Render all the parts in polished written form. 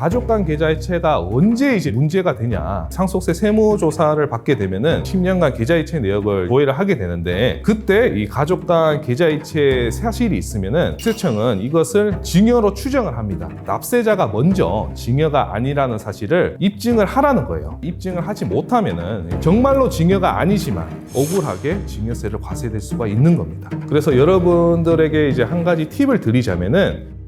가족 간 계좌이체가 언제 이제 문제가 되냐, 상속세 세무조사를 받게 되면은 10년간 계좌이체 내역을 조회를 하게 되는데, 그때 이 가족 간 계좌이체 사실이 있으면은 국세청은 이것을 증여로 추정을 합니다. 납세자가 먼저 증여가 아니라는 사실을 입증을 하라는 거예요. 입증을 하지 못하면은 정말로 증여가 아니지만 억울하게 증여세를 과세될 수가 있는 겁니다. 그래서 여러분들에게 이제 한 가지 팁을 드리자면은,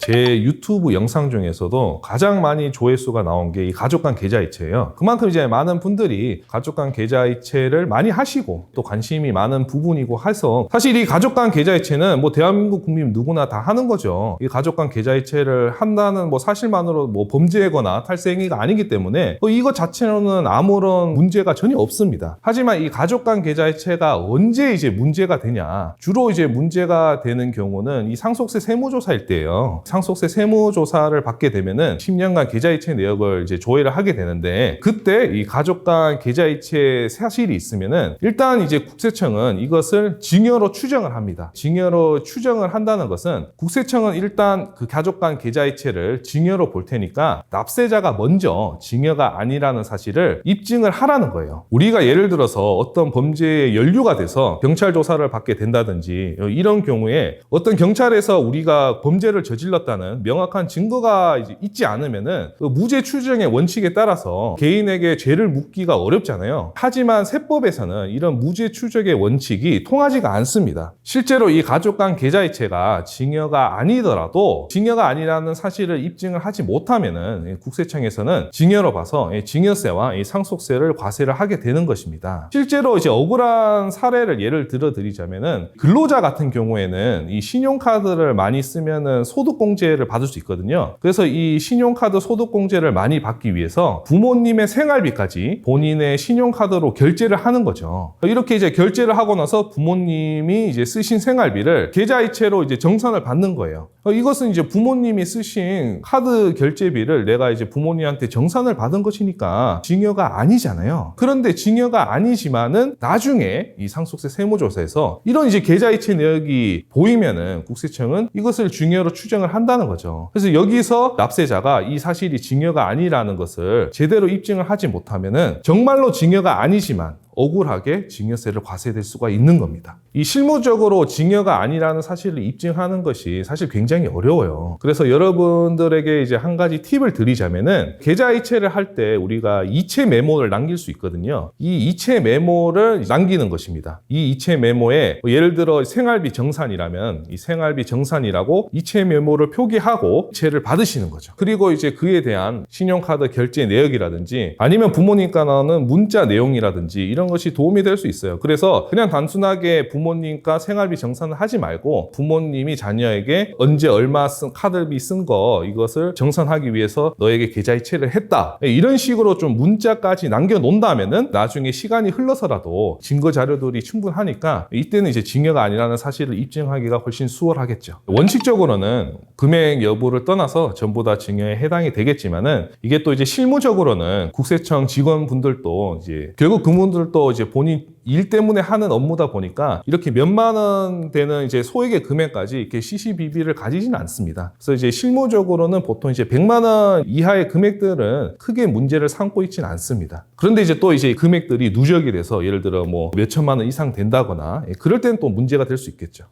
제 유튜브 영상 중에서도 가장 많이 조회수가 나온 게 이 가족 간 계좌이체예요. 그만큼 이제 많은 분들이 가족 간 계좌이체를 많이 하시고 또 관심이 많은 부분이고 해서, 사실 이 가족 간 계좌이체는 뭐 대한민국 국민 누구나 다 하는 거죠. 이 가족 간 계좌이체를 한다는 뭐 사실만으로 뭐 범죄거나 탈세행위가 아니기 때문에 이것 자체로는 아무런 문제가 전혀 없습니다. 하지만 이 가족 간 계좌이체가 언제 이제 문제가 되냐, 주로 이제 문제가 되는 경우는 이 상속세 세무조사일 때예요. 상속세 세무조사를 받게 되면은 10년간 계좌이체 내역을 이제 조회를 하게 되는데, 그때 이 가족 간 계좌이체 사실이 있으면은 일단 이제 국세청은 이것을 증여로 추정을 합니다. 증여로 추정을 한다는 것은 국세청은 일단 그 가족 간 계좌이체를 증여로 볼 테니까 납세자가 먼저 증여가 아니라는 사실을 입증을 하라는 거예요. 우리가 예를 들어서 어떤 범죄에 연루가 돼서 경찰 조사를 받게 된다든지 이런 경우에 어떤 경찰에서 우리가 범죄를 저질렀다는 명확한 증거가 이제 있지 않으면은 그 무죄 추정의 원칙에 따라서 개인에게 죄를 묻기가 어렵잖아요. 하지만 세법에서는 이런 무죄 추정의 원칙이 통하지가 않습니다. 실제로 이 가족 간 계좌이체가 증여가 아니더라도 증여가 아니라는 사실을 입증을 하지 못하면은 국세청에서는 증여로 봐서 증여세와 상속세를 과세를 하게 되는 것입니다. 실제로 이제 억울한 사례를 예를 들어 드리자면은, 근로자 같은 경우에는 이 신용카드를 많이 쓰면은 소득공제를 받을 수 있거든요. 그래서 이 신용카드 소득공제를 많이 받기 위해서 부모님의 생활비까지 본인의 신용카드로 결제를 하는 거죠. 이렇게 이제 결제를 하고 나서 부모님이 이제 쓰신 생활비를 계좌이체로 이제 정산을 받는 거예요. 이것은 이제 부모님이 쓰신 카드 결제비를 내가 이제 부모님한테 정산을 받은 것이니까 증여가 아니잖아요. 그런데 증여가 아니지만은 나중에 이 상속세 세무조사에서 이런 이제 계좌이체 내역이 보이면은 국세청은 이것을 증여로 추정을 한다는 거죠. 그래서 여기서 납세자가 이 사실이 증여가 아니라는 것을 제대로 입증을 하지 못하면은 정말로 증여가 아니지만 억울하게 증여세를 과세될 수가 있는 겁니다. 이 실무적으로 증여가 아니라는 사실을 입증하는 것이 사실 굉장히 어려워요. 그래서 여러분들에게 이제 한 가지 팁을 드리자면은, 계좌이체를 할 때 우리가 이체 메모를 남길 수 있거든요. 이 이체 메모를 남기는 것입니다. 이 이체 메모에 예를 들어 생활비 정산이라면 이 생활비 정산이라고 이체 메모를 표기하고 이체를 받으시는 거죠. 그리고 이제 그에 대한 신용카드 결제 내역이라든지 아니면 부모님과 나오는 문자 내용이라든지 이런 것이 도움이 될 수 있어요. 그래서 그냥 단순하게 부모님과 생활비 정산을 하지 말고 부모님이 자녀에게 언제 얼마 쓴 카드비 쓴 거 이것을 정산하기 위해서 너에게 계좌이체를 했다, 이런 식으로 좀 문자까지 남겨놓는다면은 나중에 시간이 흘러서라도 증거 자료들이 충분하니까 이때는 이제 증여가 아니라는 사실을 입증하기가 훨씬 수월하겠죠. 원칙적으로는 금액 여부를 떠나서 전부 다 증여에 해당이 되겠지만은, 이게 또 이제 실무적으로는 국세청 직원분들도 이제 결국 그분들도 이제 본인 일 때문에 하는 업무다 보니까 이렇게 몇만 원 되는 이제 소액의 금액까지 이렇게 시시비비를 가지지는 않습니다. 그래서 이제 실무적으로는 보통 이제 100만 원 이하의 금액들은 크게 문제를 삼고 있지는 않습니다. 그런데 이제 또 이제 금액들이 누적이 돼서 예를 들어 뭐 몇천만 원 이상 된다거나 그럴 때는 또 문제가 될 수 있겠죠.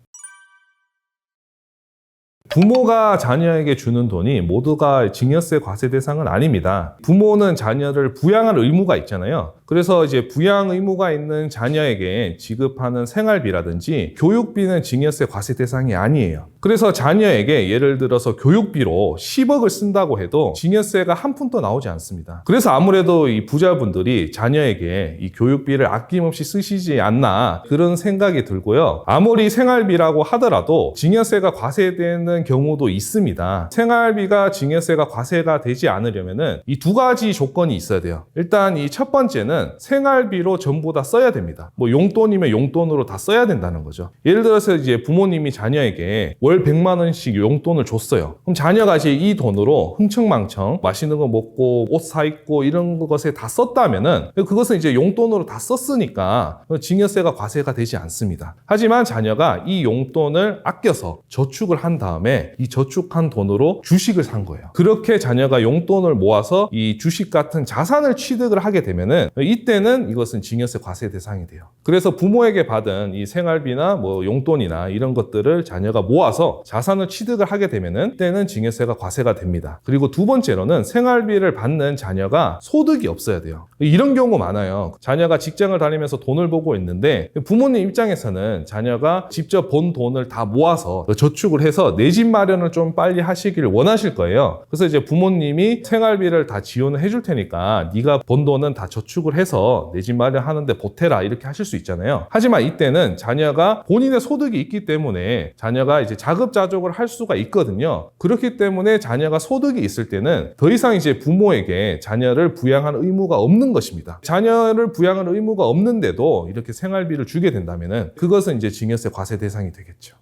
부모가 자녀에게 주는 돈이 모두가 증여세 과세 대상은 아닙니다. 부모는 자녀를 부양할 의무가 있잖아요. 그래서 이제 부양 의무가 있는 자녀에게 지급하는 생활비라든지 교육비는 증여세 과세 대상이 아니에요. 그래서 자녀에게 예를 들어서 교육비로 10억을 쓴다고 해도 증여세가 한 푼도 나오지 않습니다. 그래서 아무래도 이 부자분들이 자녀에게 이 교육비를 아낌없이 쓰시지 않나 그런 생각이 들고요. 아무리 생활비라고 하더라도 증여세가 과세되는 경우도 있습니다. 생활비가 증여세가 과세가 되지 않으려면은 이 두 가지 조건이 있어야 돼요. 일단 이 첫 번째는 때는 생활비로 전부 다 써야 됩니다. 뭐 용돈이면 용돈으로 다 써야 된다는 거죠. 예를 들어서 이제 부모님이 자녀에게 월 100만 원씩 용돈을 줬어요. 그럼 자녀가 이제 이 돈으로 흥청망청 맛있는 거 먹고 옷 사 입고 이런 것에 다 썼다면은 그것은 이제 용돈으로 다 썼으니까 증여세가 과세가 되지 않습니다. 하지만 자녀가 이 용돈을 아껴서 저축을 한 다음에 이 저축한 돈으로 주식을 산 거예요. 그렇게 자녀가 용돈을 모아서 이 주식 같은 자산을 취득을 하게 되면은 이때는 이것은 증여세 과세 대상이 돼요. 그래서 부모에게 받은 이 생활비나 뭐 용돈이나 이런 것들을 자녀가 모아서 자산을 취득을 하게 되면은 이때는 증여세가 과세가 됩니다. 그리고 두 번째로는 생활비를 받는 자녀가 소득이 없어야 돼요. 이런 경우 많아요. 자녀가 직장을 다니면서 돈을 벌고 있는데 부모님 입장에서는 자녀가 직접 번 돈을 다 모아서 저축을 해서 내 집 마련을 좀 빨리 하시기를 원하실 거예요. 그래서 이제 부모님이 생활비를 다 지원을 해줄 테니까 네가 번 돈은 다 저축을 해서 내 집 마련하는데 보태라 이렇게 하실 수 있잖아요. 하지만 이때는 자녀가 본인의 소득이 있기 때문에 자녀가 이제 자급자족을 할 수가 있거든요. 그렇기 때문에 자녀가 소득이 있을 때는 더 이상 이제 부모에게 자녀를 부양할 의무가 없는 것입니다. 자녀를 부양할 의무가 없는데도 이렇게 생활비를 주게 된다면은 그것은 이제 증여세 과세 대상이 되겠죠.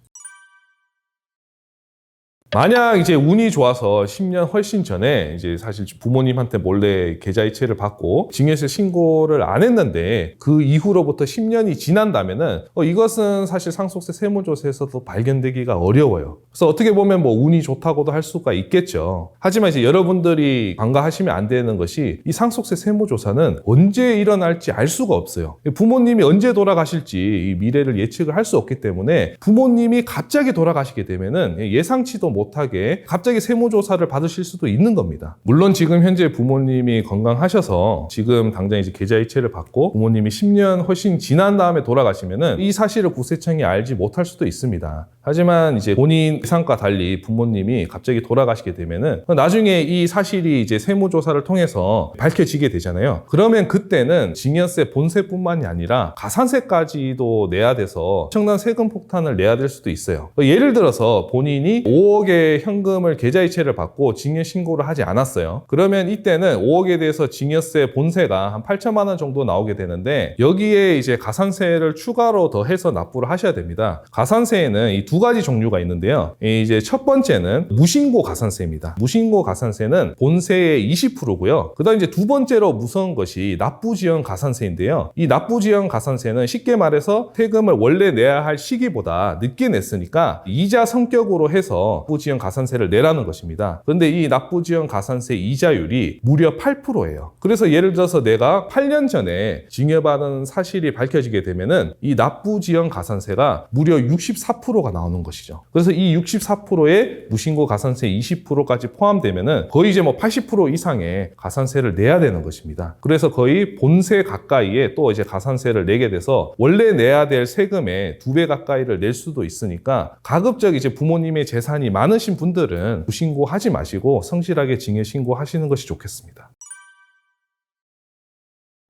만약 이제 운이 좋아서 10년 훨씬 전에 이제 사실 부모님한테 몰래 계좌이체를 받고 증여세 신고를 안 했는데 그 이후로부터 10년이 지난다면은 이것은 사실 상속세 세무조사에서도 발견되기가 어려워요. 그래서 어떻게 보면 뭐 운이 좋다고도 할 수가 있겠죠. 하지만 이제 여러분들이 간과하시면 안 되는 것이 이 상속세 세무조사는 언제 일어날지 알 수가 없어요. 부모님이 언제 돌아가실지 이 미래를 예측을 할 수 없기 때문에 부모님이 갑자기 돌아가시게 되면은 예상치도 못하게 갑자기 세무조사를 받으실 수도 있는 겁니다. 물론 지금 현재 부모님이 건강하셔서 지금 당장 이제 계좌이체를 받고 부모님이 10년 훨씬 지난 다음에 돌아가시면은 이 사실을 구세청이 알지 못할 수도 있습니다. 하지만 이제 본인 예상과 달리 부모님이 갑자기 돌아가시게 되면은 나중에 이 사실이 이제 세무조사를 통해서 밝혀지게 되잖아요. 그러면 그때는 증여세 본세뿐만이 아니라 가산세까지도 내야 돼서 엄청난 세금 폭탄을 내야 될 수도 있어요. 예를 들어서 본인이 5억의 현금을 계좌이체를 받고 증여 신고를 하지 않았어요. 그러면 이때는 5억에 대해서 증여세 본세가 한 8천만 원 정도 나오게 되는데 여기에 이제 가산세를 추가로 더해서 납부를 하셔야 됩니다. 가산세에는 이 두 가지 종류가 있는데요. 이제 첫 번째는 무신고 가산세입니다. 무신고 가산세는 본세의 20%고요. 그다음 이제 두 번째로 무서운 것이 납부지연 가산세인데요. 이 납부지연 가산세는 쉽게 말해서 세금을 원래 내야 할 시기보다 늦게 냈으니까 이자 성격으로 해서 납부지연 가산세를 내라는 것입니다. 그런데 이 납부지연 가산세 이자율이 무려 8%예요. 그래서 예를 들어서 내가 8년 전에 증여받은 사실이 밝혀지게 되면은 이 납부지연 가산세가 무려 64%가 나오는 것이죠. 그래서 이 64%에 무신고 가산세 20%까지 포함되면은 거의 이제 뭐 80% 이상의 가산세를 내야 되는 것입니다. 그래서 거의 본세 가까이에 또 이제 가산세를 내게 돼서 원래 내야 될 세금의 2배 가까이를 낼 수도 있으니까 가급적 이제 부모님의 재산이 많으신 분들은 무신고하지 마시고 성실하게 증여 신고하시는 것이 좋겠습니다.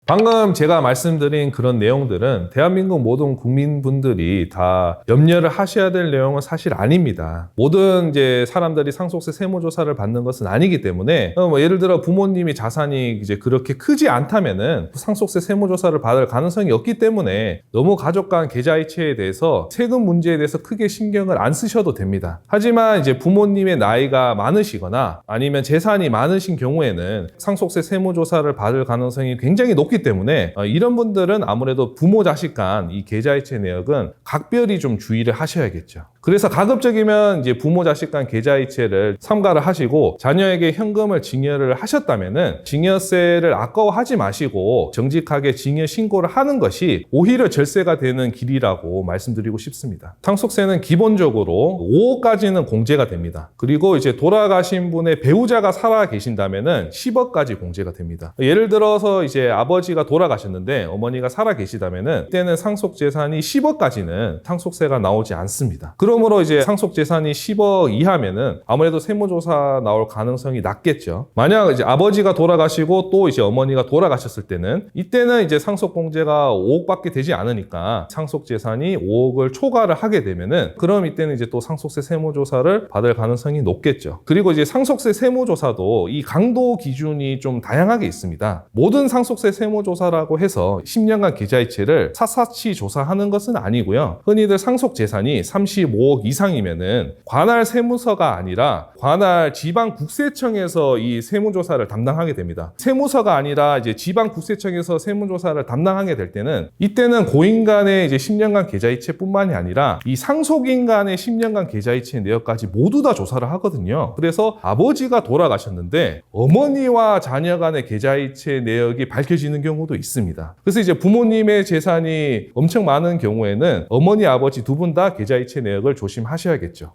방금 제가 말씀드린 그런 내용들은 대한민국 모든 국민분들이 다 염려를 하셔야 될 내용은 사실 아닙니다. 모든 이제 사람들이 상속세 세무조사를 받는 것은 아니기 때문에 예를 들어 부모님이 자산이 이제 그렇게 크지 않다면은 상속세 세무조사를 받을 가능성이 없기 때문에 너무 가족 간 계좌이체에 대해서 세금 문제에 대해서 크게 신경을 안 쓰셔도 됩니다. 하지만 이제 부모님의 나이가 많으시거나 아니면 재산이 많으신 경우에는 상속세 세무조사를 받을 가능성이 굉장히 높기 때문에 이런 분들은 아무래도 부모 자식 간 이 계좌이체 내역은 각별히 좀 주의를 하셔야겠죠. 그래서 가급적이면 이제 부모 자식 간 계좌이체를 삼가를 하시고 자녀에게 현금을 증여를 하셨다면은 증여세를 아까워하지 마시고 정직하게 증여 신고를 하는 것이 오히려 절세가 되는 길이라고 말씀드리고 싶습니다. 상속세는 기본적으로 5억까지는 공제가 됩니다. 그리고 이제 돌아가신 분의 배우자가 살아 계신다면은 10억까지 공제가 됩니다. 예를 들어서 이제 아버지가 돌아가셨는데 어머니가 살아 계시다면은 그때는 상속 재산이 10억까지는 상속세가 나오지 않습니다. 그러므로 이제 상속 재산이 10억 이하면은 아무래도 세무조사 나올 가능성이 낮겠죠. 만약 이제 아버지가 돌아가시고 또 이제 어머니가 돌아가셨을 때는 이때는 이제 상속공제가 5억밖에 되지 않으니까 상속 재산이 5억을 초과를 하게 되면은 그럼 이때는 이제 또 상속세 세무조사를 받을 가능성이 높겠죠. 그리고 이제 상속세 세무조사도 이 강도 기준이 좀 다양하게 있습니다. 모든 상속세 세무조사라고 해서 10년간 계좌이체를 샅샅이 조사하는 것은 아니고요. 흔히들 상속 재산이 35억 이상이면은 관할 세무서가 아니라 관할 지방국세청에서 이 세무조사를 담당하게 됩니다. 세무서가 아니라 이제 지방국세청에서 세무조사를 담당하게 될 때는 이때는 고인간의 이제 10년간 계좌이체뿐만이 아니라 이 상속인간의 10년간 계좌이체 내역까지 모두 다 조사를 하거든요. 그래서 아버지가 돌아가셨는데 어머니와 자녀 간의 계좌이체 내역이 밝혀지는 경우도 있습니다. 그래서 이제 부모님의 재산이 엄청 많은 경우에는 어머니, 아버지 두 분 다 계좌이체 내역을 조심하셔야겠죠.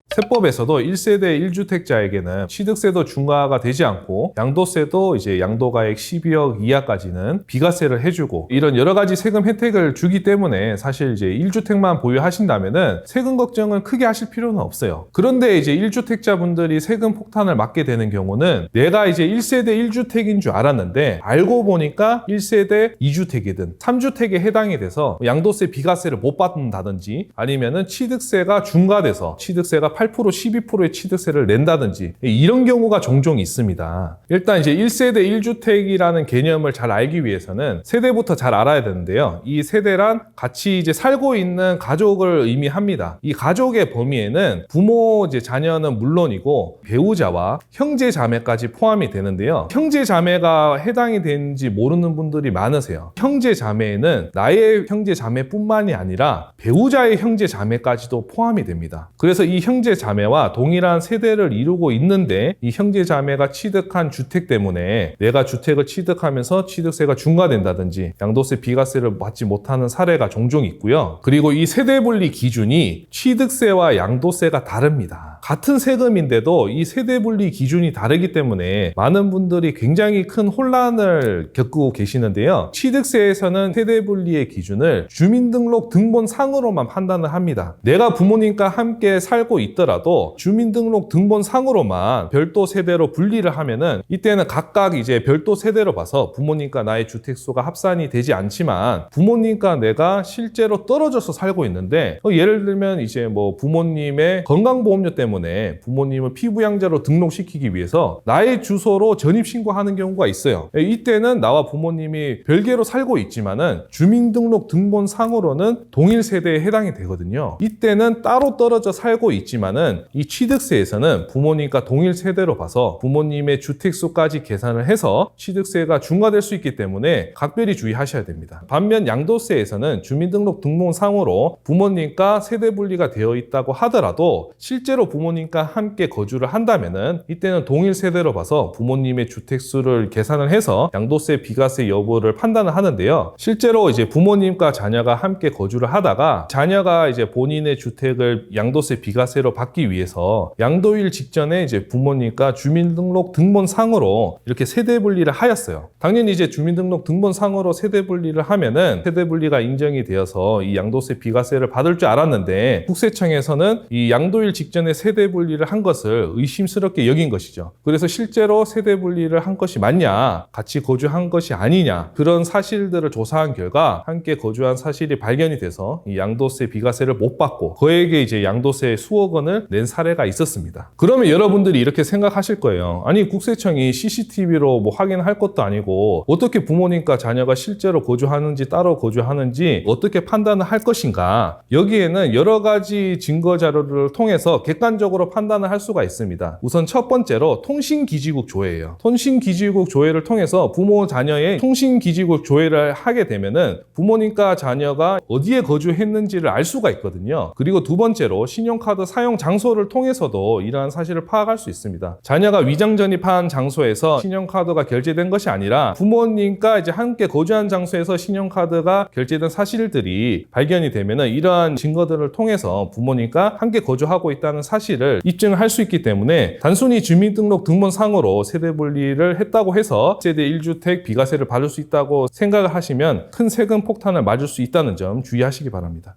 세법에서도 1세대 1주택자에게는 취득세도 중과가 되지 않고 양도세도 이제 양도가액 12억 이하까지는 비과세를 해주고 이런 여러 가지 세금 혜택을 주기 때문에 사실 이제 1주택만 보유하신다면은 세금 걱정을 크게 하실 필요는 없어요. 그런데 이제 1주택자분들이 세금 폭탄을 맞게 되는 경우는 내가 이제 1세대 1주택인 줄 알았는데 알고 보니까 1세대 2주택이든 3주택에 해당이 돼서 양도세 비과세를 못 받는다든지 아니면은 취득세가 중과돼서 취득세가 8% 12%의 취득세를 낸다든지 이런 경우가 종종 있습니다. 일단 이제 1세대 1주택이라는 개념을 잘 알기 위해서는 세대부터 잘 알아야 되는데요. 이 세대란 같이 이제 살고 있는 가족을 의미합니다. 이 가족의 범위에는 부모, 이제 자녀는 물론이고 배우자와 형제 자매까지 포함이 되는데요. 형제 자매가 해당이 되는지 모르는 분들이 많으세요. 형제 자매에는 나의 형제 자매뿐만이 아니라 배우자의 형제 자매까지도 포함이 됩니다. 그래서 이 형제 자매와 동일한 세대를 이루고 있는데 이 형제 자매가 취득한 주택 때문에 내가 주택을 취득하면서 취득세가 중과된다든지 양도세 비과세를 받지 못하는 사례가 종종 있고요. 그리고 이 세대분리 기준이 취득세와 양도세가 다릅니다. 같은 세금인데도 이 세대분리 기준이 다르기 때문에 많은 분들이 굉장히 큰 혼란을 겪고 계시는데요. 취득세에서는 세대분리의 기준을 주민등록 등본상으로만 판단을 합니다. 내가 부모님과 함께 살고 있더라도 주민등록 등본상으로만 별도 세대로 분리를 하면은 이때는 각각 이제 별도 세대로 봐서 부모님과 나의 주택수가 합산이 되지 않지만 부모님과 내가 실제로 떨어져서 살고 있는데 예를 들면 이제 뭐 부모님의 건강보험료 때문에 부모님을 피부양자로 등록시키기 위해서 나의 주소로 전입신고하는 경우가 있어요. 이때는 나와 부모님이 별개로 살고 있지만은 주민등록 등본상으로는 동일 세대에 해당이 되거든요. 이때는 따로 떨어져 살고 있지만은 이 취득세에서는 부모님과 동일 세대로 봐서 부모님의 주택수까지 계산을 해서 취득세가 중과될 수 있기 때문에 각별히 주의하셔야 됩니다. 반면 양도세에서는 주민등록 등본상으로 부모님과 세대 분리가 되어 있다고 하더라도 실제로 부모님과 함께 거주를 한다면은 이때는 동일 세대로 봐서 부모님의 주택수를 계산을 해서 양도세 비과세 여부를 판단을 하는데요. 실제로 이제 부모님과 자녀가 함께 거주를 하다가 자녀가 이제 본인의 주택을 양도세 비과세로 받기 위해서 양도일 직전에 이제 부모님과 주민등록 등본상으로 이렇게 세대 분리를 하였어요. 당연히 이제 주민등록 등본상으로 세대 분리를 하면은 세대 분리가 인정이 되어서 이 양도세 비과세를 받을 줄 알았는데 국세청에서는 이 양도일 직전에 세대 분리를 한 것을 의심스럽게 여긴 것이죠. 그래서 실제로 세대 분리를 한 것이 맞냐, 같이 거주한 것이 아니냐, 그런 사실들을 조사한 결과 함께 거주한 사실이 발견이 돼서 이 양도세 비과세를 못 받고 그에게 이제 양도세 수억 원을 낸 사례가 있었습니다. 그러면 여러분들이 이렇게 생각하실 거예요. 아니 국세청이 CCTV로 뭐 확인할 것도 아니고 어떻게 부모님과 자녀가 실제로 거주하는지 따로 거주하는지 어떻게 판단을 할 것인가. 여기에는 여러 가지 증거 자료를 통해서 객관적으로 판단을 할 수가 있습니다. 우선 첫 번째로 통신기지국 조회예요. 통신기지국 조회를 통해서 부모 자녀의 통신기지국 조회를 하게 되면은 부모님과 자녀가 어디에 거주했는지를 알 수가 있거든요. 그리고 두 번째로 신용카드 사용 장소를 통해서도 이러한 사실을 파악할 수 있습니다. 자녀가 위장 전입한 장소에서 신용카드가 결제된 것이 아니라 부모님과 이제 함께 거주한 장소에서 신용카드가 결제된 사실들이 발견이 되면은 이러한 증거들을 통해서 부모님과 함께 거주하고 있다는 사실을 입증할 수 있기 때문에 단순히 주민등록 등본상으로 세대 분리를 했다고 해서 세대 1주택 비과세를 받을 수 있다고 생각을 하시면 큰 세금 폭탄을 맞을 수 있다는 점 주의하시기 바랍니다.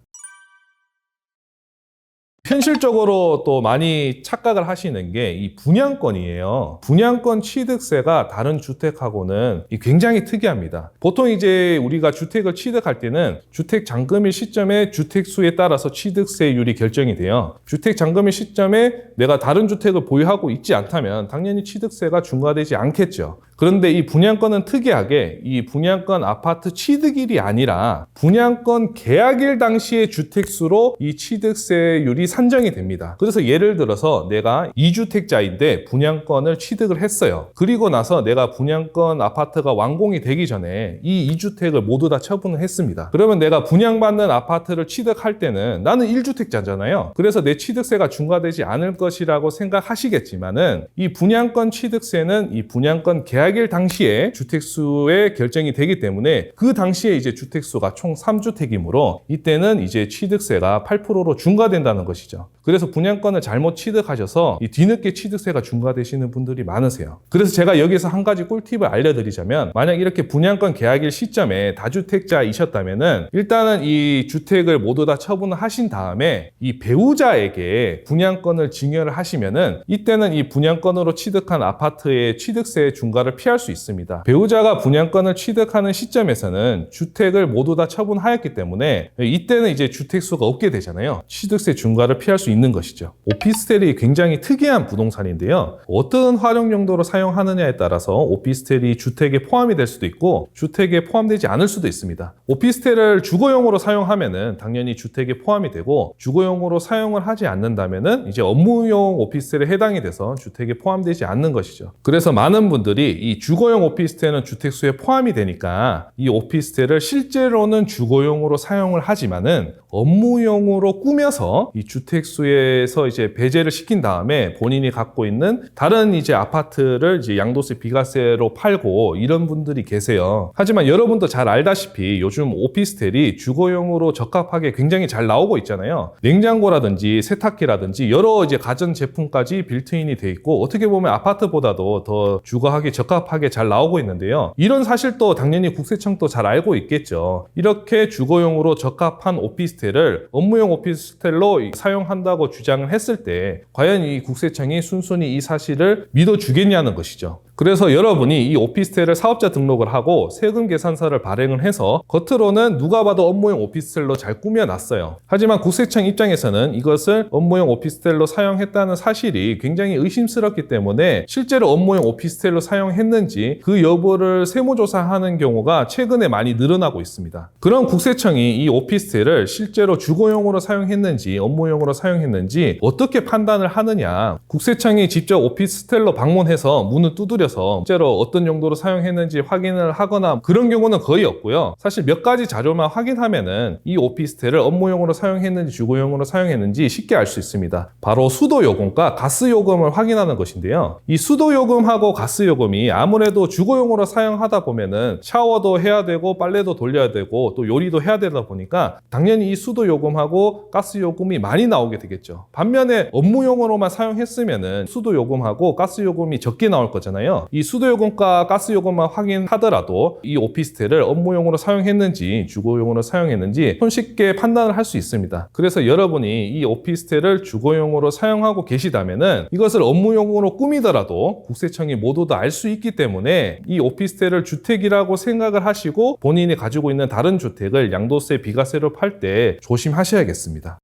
현실적으로 또 많이 착각을 하시는 게 이 분양권이에요. 분양권 취득세가 다른 주택하고는 굉장히 특이합니다. 보통 이제 우리가 주택을 취득할 때는 주택 잔금일 시점에 주택수에 따라서 취득세율이 결정이 돼요. 주택 잔금일 시점에 내가 다른 주택을 보유하고 있지 않다면 당연히 취득세가 중과되지 않겠죠. 그런데 이 분양권은 특이하게 이 분양권 아파트 취득일이 아니라 분양권 계약일 당시의 주택수로 이 취득세율이 산정이 됩니다. 그래서 예를 들어서 내가 2주택자인데 분양권을 취득을 했어요. 그리고 나서 내가 분양권 아파트가 완공이 되기 전에 이 2주택을 모두 다 처분을 했습니다. 그러면 내가 분양받는 아파트를 취득할 때는 나는 1주택자잖아요. 그래서 내 취득세가 중과되지 않을 것이라고 생각하시겠지만은 이 분양권 취득세는 이 분양권 계약일 당시에 주택수에 결정이 되기 때문에 그 당시에 이제 주택수가 총 3주택이므로 이때는 이제 취득세가 8%로 중과된다는 것이죠. 그래서 분양권을 잘못 취득하셔서 이 뒤늦게 취득세가 중과되시는 분들이 많으세요. 그래서 제가 여기서 한 가지 꿀팁을 알려드리자면, 만약 이렇게 분양권 계약일 시점에 다주택자이셨다면은 일단은 이 주택을 모두 다 처분을 하신 다음에 이 배우자에게 분양권을 증여를 하시면은 이때는 이 분양권으로 취득한 아파트의 취득세 중과를 피할 수 있습니다. 배우자가 분양권을 취득하는 시점에서는 주택을 모두 다 처분하였기 때문에 이때는 이제 주택수가 없게 되잖아요. 취득세 중과를 피할 수 있는 것이죠. 오피스텔이 굉장히 특이한 부동산인데요. 어떤 활용 용도로 사용하느냐에 따라서 오피스텔이 주택에 포함이 될 수도 있고 주택에 포함되지 않을 수도 있습니다. 오피스텔을 주거용으로 사용하면은 당연히 주택에 포함이 되고, 주거용으로 사용을 하지 않는다면은 이제 업무용 오피스텔에 해당이 돼서 주택에 포함되지 않는 것이죠. 그래서 많은 분들이 이 주거용 오피스텔은 주택수에 포함이 되니까 이 오피스텔을 실제로는 주거용으로 사용을 하지만은 업무용으로 꾸며서 이 주택수에서 이제 배제를 시킨 다음에 본인이 갖고 있는 다른 이제 아파트를 이제 양도세 비과세로 팔고 이런 분들이 계세요. 하지만 여러분도 잘 알다시피 요즘 오피스텔이 주거용으로 적합하게 굉장히 잘 나오고 있잖아요. 냉장고라든지 세탁기라든지 여러 이제 가전 제품까지 빌트인이 돼 있고, 어떻게 보면 아파트보다도 더 주거하기 적합하게 잘 나오고 있는데요. 이런 사실도 당연히 국세청도 잘 알고 있겠죠. 이렇게 주거용으로 적합한 오피스텔을 업무용 오피스텔로 사용한다고 주장을 했을 때 과연 이 국세청이 순순히 이 사실을 믿어주겠냐는 것이죠. 그래서 여러분이 이 오피스텔을 사업자 등록을 하고 세금 계산서를 발행을 해서 겉으로는 누가 봐도 업무용 오피스텔로 잘 꾸며놨어요. 하지만 국세청 입장에서는 이것을 업무용 오피스텔로 사용했다는 사실이 굉장히 의심스럽기 때문에 실제로 업무용 오피스텔로 사용했는지 그 여부를 세무조사하는 경우가 최근에 많이 늘어나고 있습니다. 그럼 국세청이 이 오피스텔을 실제로 주거용으로 사용했는지 업무용으로 사용했는지 어떻게 판단을 하느냐, 국세청이 직접 오피스텔로 방문해서 문을 두드려서 실제로 어떤 용도로 사용했는지 확인을 하거나 그런 경우는 거의 없고요. 사실 몇 가지 자료만 확인하면은 이 오피스텔을 업무용으로 사용했는지 주거용으로 사용했는지 쉽게 알 수 있습니다. 바로 수도요금과 가스요금을 확인하는 것인데요. 이 수도요금하고 가스요금이 아무래도 주거용으로 사용하다 보면은 샤워도 해야 되고 빨래도 돌려야 되고 또 요리도 해야 되다 보니까 당연히 이 수도요금하고 가스요금이 많이 나오게 되겠죠. 반면에 업무용으로만 사용했으면은 수도요금하고 가스요금이 적게 나올 거잖아요. 이 수도요금과 가스요금만 확인하더라도 이 오피스텔을 업무용으로 사용했는지 주거용으로 사용했는지 손쉽게 판단을 할 수 있습니다. 그래서 여러분이 이 오피스텔을 주거용으로 사용하고 계시다면은 이것을 업무용으로 꾸미더라도 국세청이 모두 다 알 수 있기 때문에 이 오피스텔을 주택이라고 생각을 하시고 본인이 가지고 있는 다른 주택을 양도세 비과세로 팔 때 조심하셔야겠습니다.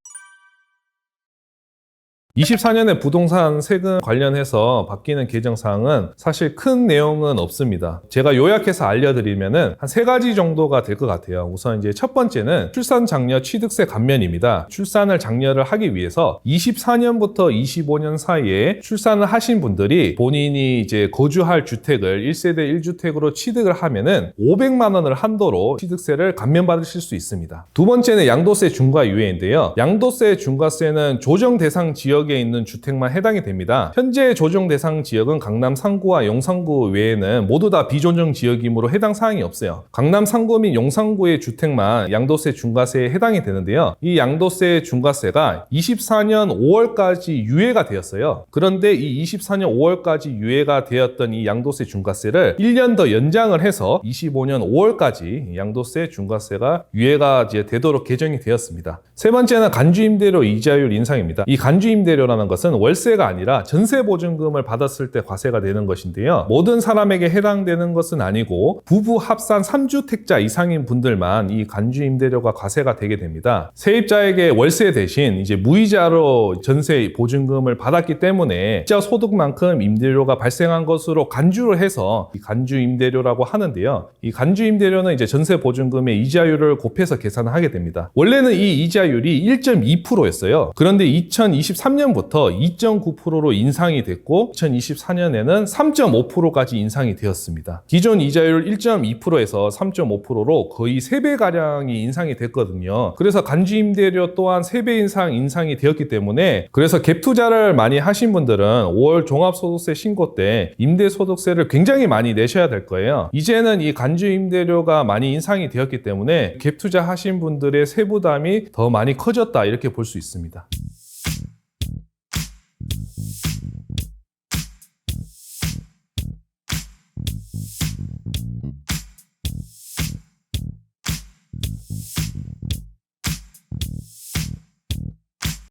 24년에 부동산 세금 관련해서 바뀌는 개정사항은 사실 큰 내용은 없습니다. 제가 요약해서 알려드리면은 한 3가지 정도가 될 것 같아요. 우선 이제 첫 번째는 출산 장려 취득세 감면입니다. 출산을 장려를 하기 위해서 24년부터 25년 사이에 출산을 하신 분들이 본인이 이제 거주할 주택을 1세대 1주택으로 취득을 하면은 500만 원을 한도로 취득세를 감면받으실 수 있습니다. 두 번째는 양도세 중과 유예인데요. 양도세 중과세는 조정 대상 지역이 지역에 있는 주택만 해당이 됩니다. 현재 조정 대상 지역은 강남 상구와 용산구 외에는 모두 다 비조정 지역이므로 해당 사항이 없어요. 강남 상구 및 용산구의 주택만 양도세 중과세에 해당이 되는데요. 이 양도세 중과세가 24년 5월까지 유예가 되었어요. 그런데 이 24년 5월까지 유예가 되었던 이 양도세 중과세를 1년 더 연장을 해서 25년 5월까지 양도세 중과세가 유예가 이제 되도록 개정이 되었습니다. 세 번째는 간주임대료 이자율 인상입니다. 이 간주임대료라는 것은 월세가 아니라 전세보증금을 받았을 때 과세가 되는 것인데요. 모든 사람에게 해당되는 것은 아니고 부부 합산 3주택자 이상인 분들만 이 간주임대료가 과세가 되게 됩니다. 세입자에게 월세 대신 이제 무이자로 전세 보증금을 받았기 때문에 진짜 소득만큼 임대료가 발생한 것으로 간주를 해서 이 간주임대료라고 하는데요. 이 간주임대료는 이제 전세 보증금의 이자율을 곱해서 계산을 하게 됩니다. 원래는 이 이자율이 1.2%였어요. 그런데 2023년부터 2.9%로 인상이 됐고 2024년에는 3.5%까지 인상이 되었습니다. 기존 이자율 1.2%에서 3.5%로 거의 3배가량이 인상이 됐거든요. 그래서 간주임대료 또한 3배 이상 인상이 되었기 때문에 그래서 갭 투자를 많이 하신 분들은 5월 종합소득세 신고 때 임대소득세를 굉장히 많이 내셔야 될 거예요. 이제는 이 간주임대료가 많이 인상이 되었기 때문에 갭 투자 하신 분들의 세부담이 더 많이 커졌다 이렇게 볼 수 있습니다.